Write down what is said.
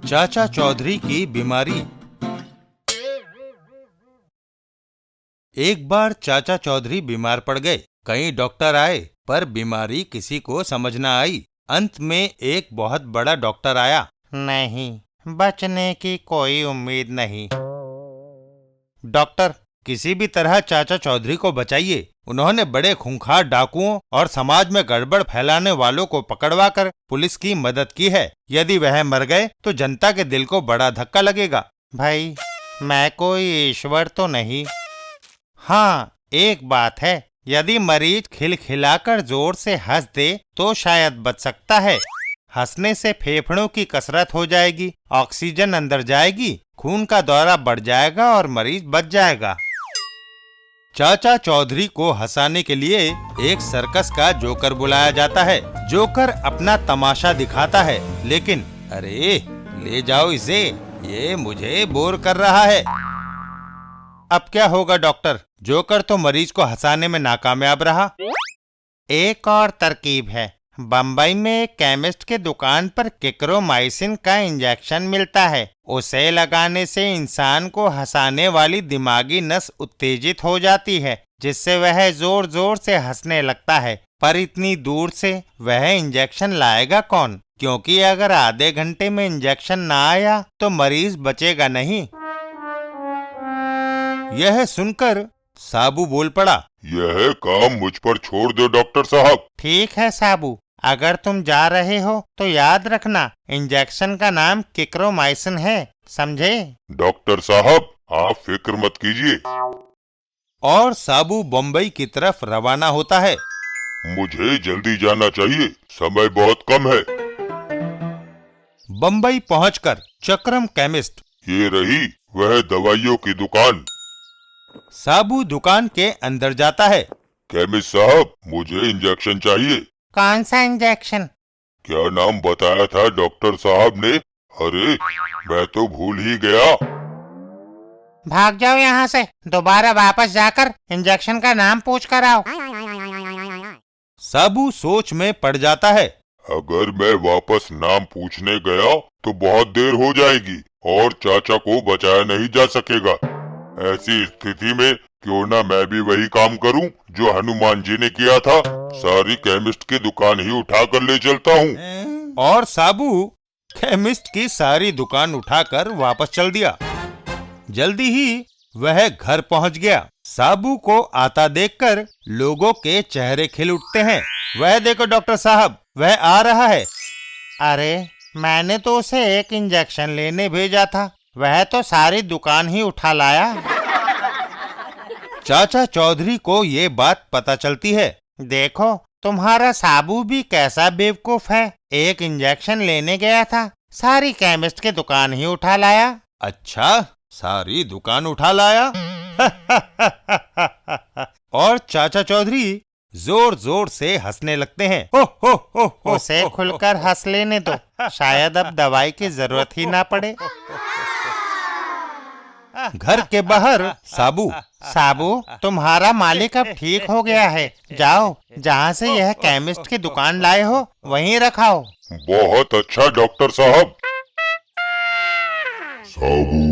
चाचा चौधरी की बीमारी। एक बार चाचा चौधरी बीमार पड़ गए। कई डॉक्टर आए पर बीमारी किसी को समझ न आई। अंत में एक बहुत बड़ा डॉक्टर आया। नहीं, बचने की कोई उम्मीद नहीं। डॉक्टर, किसी भी तरह चाचा चौधरी को बचाइए। उन्होंने बड़े खूंखार डाकुओं और समाज में गड़बड़ फैलाने वालों को पकड़वाकर पुलिस की मदद की है। यदि वह मर गए तो जनता के दिल को बड़ा धक्का लगेगा। भाई, मैं कोई ईश्वर तो नहीं। हाँ, एक बात है, यदि मरीज खिलखिलाकर जोर से हंस दे तो शायद बच सकता है। हंसने से फेफड़ों की कसरत हो जाएगी, ऑक्सीजन अंदर जाएगी, खून का दौरा बढ़ जाएगा और मरीज बच जाएगा। चाचा चौधरी को हंसाने के लिए एक सर्कस का जोकर बुलाया जाता है। जोकर अपना तमाशा दिखाता है, लेकिन अरे ले जाओ इसे, ये मुझे बोर कर रहा है। अब क्या होगा डॉक्टर? जोकर तो मरीज को हंसाने में नाकामयाब रहा। एक और तरकीब है। बम्बई में एक केमिस्ट के दुकान पर किक्रोमाइसिन का इंजेक्शन मिलता है। उसे लगाने से इंसान को हंसाने वाली दिमागी नस उत्तेजित हो जाती है, जिससे वह जोर जोर से हंसने लगता है। पर इतनी दूर से वह इंजेक्शन लाएगा कौन? क्योंकि अगर आधे घंटे में इंजेक्शन ना आया तो मरीज बचेगा नहीं। यह सुनकर साबू बोल पड़ा, यह काम मुझ पर छोड़ दो डॉक्टर साहब। ठीक है साबू, अगर तुम जा रहे हो तो याद रखना, इंजेक्शन का नाम किक्रोमाइसिन है, समझे? डॉक्टर साहब, आप फिक्र मत कीजिए। और साबू बम्बई की तरफ रवाना होता है। मुझे जल्दी जाना चाहिए, समय बहुत कम है। बम्बई पहुंचकर चक्रम केमिस्ट। ये रही वह दवाइयों की दुकान। साबू दुकान के अंदर जाता है। केमिस्ट साहब, मुझे इंजेक्शन चाहिए। कौन सा इंजेक्शन? क्या नाम बताया था डॉक्टर साहब ने? अरे, मैं तो भूल ही गया। भाग जाओ यहाँ से, दोबारा वापस जाकर इंजेक्शन का नाम पूछ कर आओ। साबू सोच में पड़ जाता है। अगर मैं वापस नाम पूछने गया तो बहुत देर हो जाएगी और चाचा को बचाया नहीं जा सकेगा। ऐसी स्थिति में क्यों ना मैं भी वही काम करूं जो हनुमान जी ने किया था, सारी केमिस्ट की दुकान ही उठा कर ले चलता हूं। और साबू केमिस्ट की सारी दुकान उठाकर वापस चल दिया। जल्दी ही वह घर पहुंच गया। साबू को आता देखकर लोगों के चेहरे खिल उठते हैं। वह देखो डॉक्टर साहब, वह आ रहा है। अरे, मैंने तो उसे एक इंजेक्शन लेने भेजा था, वह तो सारी दुकान ही उठा लाया। चाचा चौधरी को ये बात पता चलती है। देखो, तुम्हारा साबू भी कैसा बेवकूफ है। एक इंजेक्शन लेने गया था, सारी केमिस्ट की दुकान ही उठा लाया। अच्छा, सारी दुकान उठा लाया? और चाचा चौधरी जोर जोर से हंसने लगते हैं। हो हो हो, उसे खुलकर हंस लेने दो, शायद अब दवाई की जरूरत ही ना पड़े। घर के बाहर साबू, तुम्हारा मालिक अब ठीक हो गया है, जाओ जहाँ से यह केमिस्ट की दुकान लाए हो वहीं रखाओ। बहुत अच्छा डॉक्टर साहब। साबू,